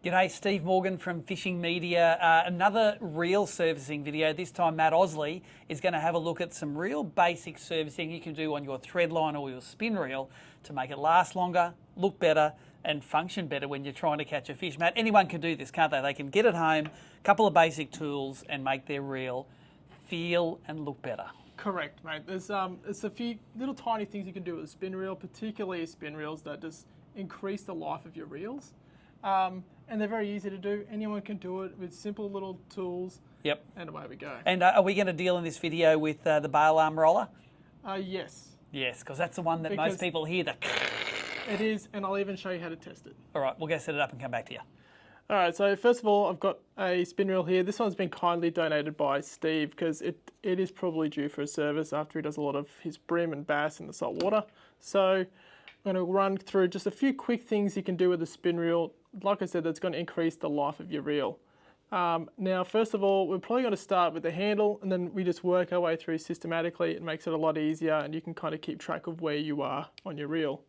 G'day, Steve Morgan from Fishing Media. Another reel servicing video. This time Matt Osley is going to have a look at some real basic servicing you can do on your thread line or your spin reel to make it last longer, look better and function better when you're trying to catch a fish. Matt, anyone can do this, can't they? They can get it home, a couple of basic tools and make their reel feel and look better. Correct, mate. There's a few little tiny things you can do with a spin reel, particularly spin reels that just increase the life of your reels. And they're very easy to do. Anyone can do it with simple little tools. Yep. And away we go. And are we going to deal in this video with the bail arm roller? Yes. Yes, because that's the one that most people hear. It is, and I'll even show you how to test it. All right, we'll go set it up and come back to you. All right, so first of all, I've got a spin reel here. This one's been kindly donated by Steve because it is probably due for a service after he does a lot of his brim and bass in the salt water. So I'm going to run through just a few quick things you can do with a spin reel. Like I said, that's going to increase the life of your reel. Now, first of all, we're probably going to start with the handle and then we just work our way through systematically. It makes it a lot easier and you can kind of keep track of where you are on your reel.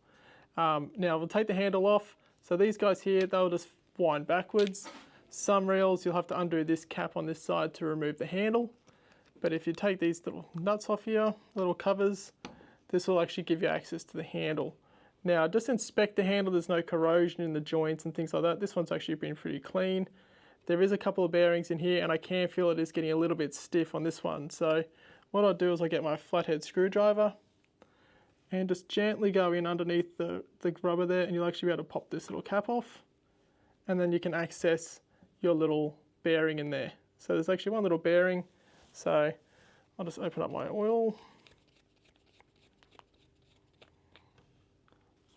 Now, we'll take the handle off. So these guys here, they'll just wind backwards. Some reels, you'll have to undo this cap on this side to remove the handle. But if you take these little nuts off here, little covers, this will actually give you access to the handle. Now, just inspect the handle. There's no corrosion in the joints and things like that. This one's actually been pretty clean. There is a couple of bearings in here and I can feel it is getting a little bit stiff on this one. So what I'll do is I'll get my flathead screwdriver and just gently go in underneath the rubber there and you'll actually be able to pop this little cap off. And then you can access your little bearing in there. So there's actually one little bearing. So I'll just open up my oil.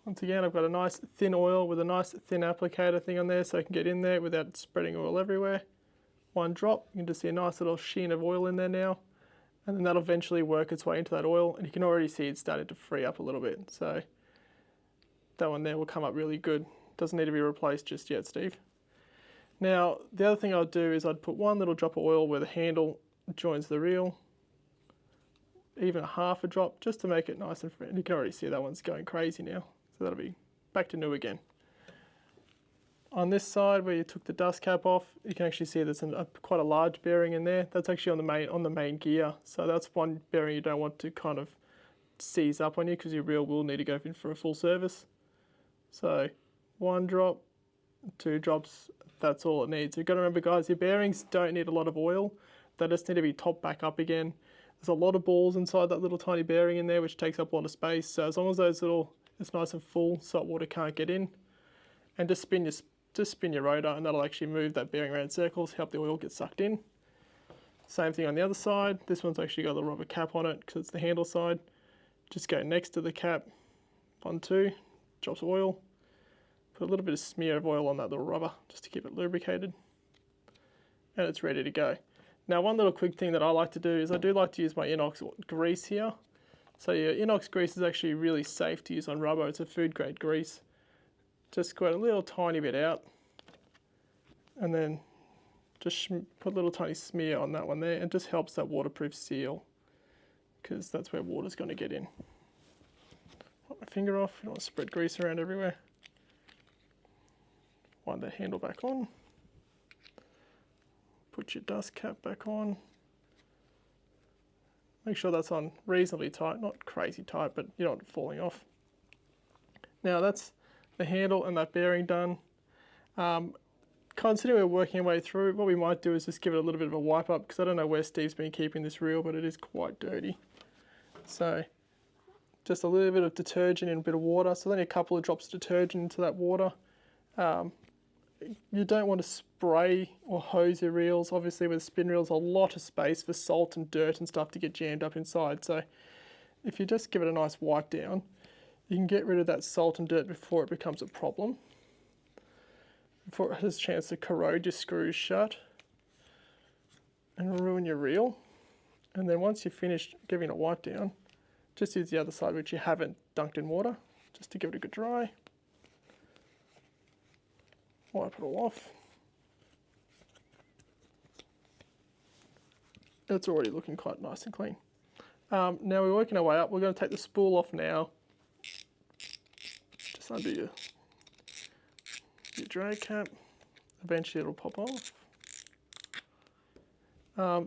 Once again, I've got a nice thin oil with a nice thin applicator thing on there so I can get in there without spreading oil everywhere. One drop, you can just see a nice little sheen of oil in there now. And then that'll eventually work its way into that oil and you can already see it's starting to free up a little bit. So that one there will come up really good. Doesn't need to be replaced just yet, Steve. Now, the other thing I'll do is I'd put one little drop of oil where the handle joins the reel. Even a half a drop just to make it nice and free. You can already see that one's going crazy now. So that'll be back to new again. On this side where you took the dust cap off, you can actually see there's quite a large bearing in there. That's actually on the main gear. So that's one bearing you don't want to kind of seize up on you because your reel will need to go in for a full service. So one drop, two drops, that's all it needs. You've got to remember guys, your bearings don't need a lot of oil. They just need to be topped back up again. There's a lot of balls inside that little tiny bearing in there which takes up a lot of space. So as long as it's nice and full, salt water can't get in. And just spin your rotor and that'll actually move that bearing around in circles, help the oil get sucked in. Same thing on the other side. This one's actually got the rubber cap on it because it's the handle side. Just go next to the cap, 1, 2, drops of oil. Put a little bit of smear of oil on that little rubber just to keep it lubricated. And it's ready to go. Now one little quick thing that I like to do is I do like to use my inox grease here. So your inox grease is actually really safe to use on rubber. It's a food grade grease. Just squirt a little tiny bit out and then just put a little tiny smear on that one there. It just helps that waterproof seal because that's where water's going to get in. Put my finger off, you don't want to spread grease around everywhere. Wind that handle back on. Put your dust cap back on. Make sure that's on reasonably tight, not crazy tight, but you don't want it falling off. Now that's the handle and that bearing done. Considering we're working our way through, what we might do is just give it a little bit of a wipe up because I don't know where Steve's been keeping this reel, but it is quite dirty. So just a little bit of detergent and a bit of water. So only a couple of drops of detergent into that water. You don't want to spray or hose your reels. Obviously with spin reels, a lot of space for salt and dirt and stuff to get jammed up inside. So if you just give it a nice wipe down, you can get rid of that salt and dirt before it becomes a problem. Before it has a chance to corrode your screws shut and ruin your reel. And then once you've finished giving it a wipe down, just use the other side which you haven't dunked in water, just to give it a good dry. Wipe it all off. It's already looking quite nice and clean. Now we're working our way up. We're going to take the spool off now. Just undo your drag cap. eventually it'll pop off.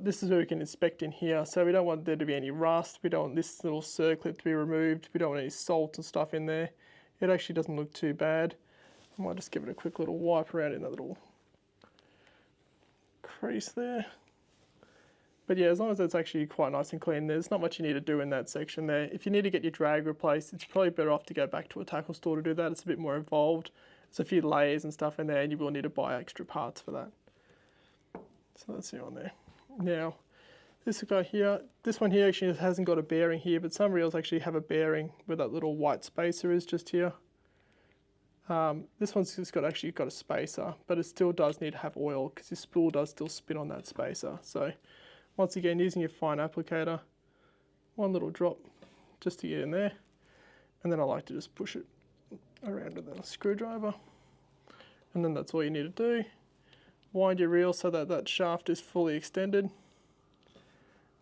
This is where we can inspect in here. So we don't want there to be any rust. We don't want this little circlip to be removed. We don't want any salt and stuff in there. It actually doesn't look too bad. I might just give it a quick little wipe around in that little crease there. But yeah, as long as it's actually quite nice and clean, there's not much you need to do in that section there. If you need to get your drag replaced, it's probably better off to go back to a tackle store to do that. It's a bit more involved. There's a few layers and stuff in there, and you will need to buy extra parts for that. So that's the one there. Now, this guy here, this one here actually hasn't got a bearing here, but some reels actually have a bearing where that little white spacer is just here. This one's just actually got a spacer, but it still does need to have oil because your spool does still spin on that spacer. So once again, using your fine applicator, one little drop just to get in there, and then I like to just push it around with a screwdriver, and then that's all you need to do. Wind your reel so that that shaft is fully extended,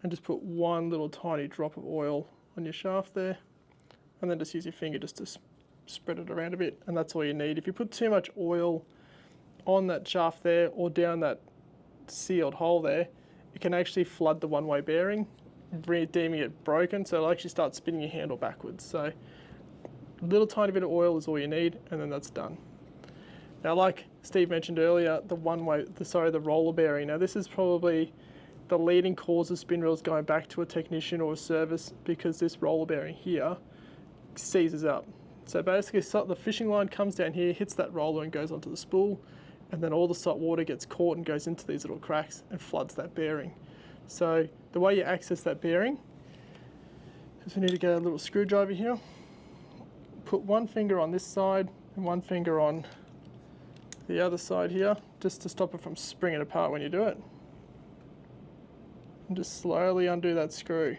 and just put one little tiny drop of oil on your shaft there, and then just use your finger just to spread it around a bit, and that's all you need. If you put too much oil on that shaft there or down that sealed hole there, it can actually flood the one-way bearing, deeming it broken, so it'll actually start spinning your handle backwards. So a little tiny bit of oil is all you need, and then that's done. Now, like Steve mentioned earlier, the roller bearing. Now, this is probably the leading cause of spin reels going back to a technician or a service, because this roller bearing here seizes up. So basically, the fishing line comes down here, hits that roller and goes onto the spool, and then all the salt water gets caught and goes into these little cracks and floods that bearing. So the way you access that bearing is we need to get a little screwdriver here, put one finger on this side and one finger on the other side here, just to stop it from springing apart when you do it. And just slowly undo that screw.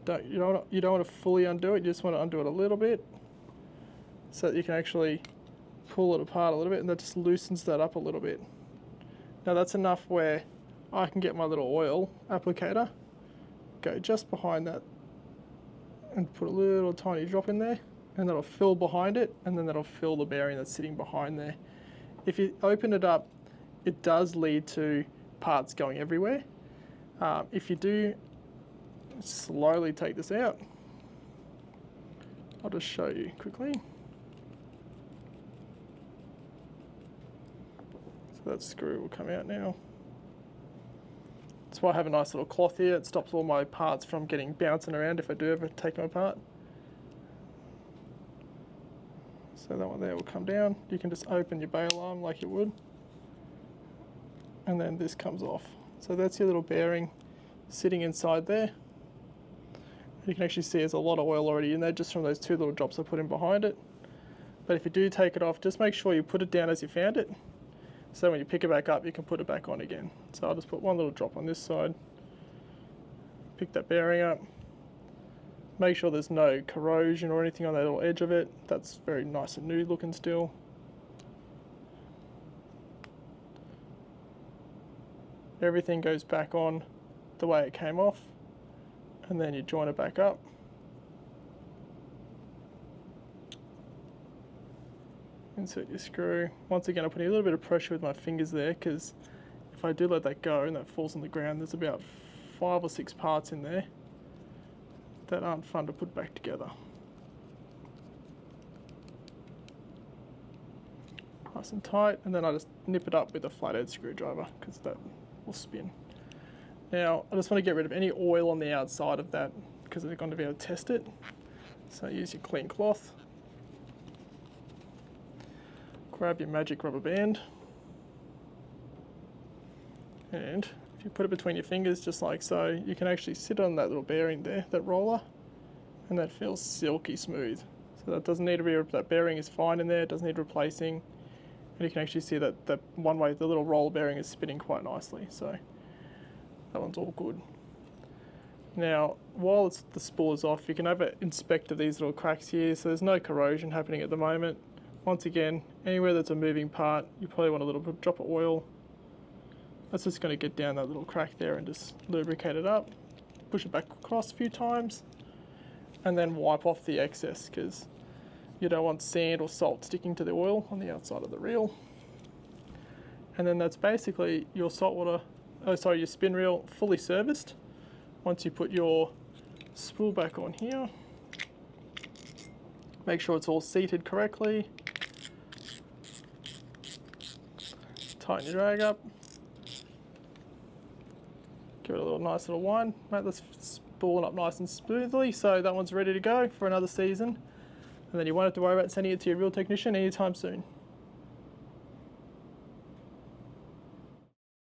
You don't want to fully undo it, you just want to undo it a little bit so that you can actually pull it apart a little bit, and that just loosens that up a little bit. Now that's enough where I can get my little oil applicator, go just behind that and put a little tiny drop in there, and that'll fill behind it, and then that'll fill the bearing that's sitting behind there. If you open it up, it does lead to parts going everywhere. If you do slowly take this out, I'll just show you quickly. So that screw will come out now. That's why I have a nice little cloth here. It stops all my parts from getting bouncing around if I do ever take them apart. So that one there will come down. You can just open your bail arm like you would, and then this comes off. So that's your little bearing sitting inside there. You can actually see there's a lot of oil already in there just from those two little drops I put in behind it. But if you do take it off, just make sure you put it down as you found it, so when you pick it back up, you can put it back on again. So I'll just put one little drop on this side, pick that bearing up, make sure there's no corrosion or anything on that little edge of it. That's very nice and new looking still. Everything goes back on the way it came off, and then you join it back up. Insert your screw. Once again, I'm putting a little bit of pressure with my fingers there, because if I do let that go and that falls on the ground, there's about 5 or 6 parts in there that aren't fun to put back together. Nice and tight, and then I just nip it up with a flathead screwdriver because that will spin. Now, I just want to get rid of any oil on the outside of that because they're going to be able to test it. So use your clean cloth. Grab your magic rubber band, and if you put it between your fingers just like so, you can actually sit on that little bearing there, that roller, and that feels silky smooth. So that doesn't need to be, that bearing is fine in there, it doesn't need replacing, and you can actually see that the little roll bearing is spinning quite nicely, so that one's all good. Now, while the spool is off, you can have an inspect of these little cracks here, so there's no corrosion happening at the moment. Once again, anywhere that's a moving part, you probably want a little drop of oil. That's just going to get down that little crack there and just lubricate it up. Push it back across a few times, and then wipe off the excess, because you don't want sand or salt sticking to the oil on the outside of the reel. And then that's basically your your spin reel fully serviced. Once you put your spool back on here, make sure it's all seated correctly. Tighten your drag up. Give it a nice little wind. Mate, that's spooling up nice and smoothly, so that one's ready to go for another season. And then you won't have to worry about sending it to your reel technician anytime soon.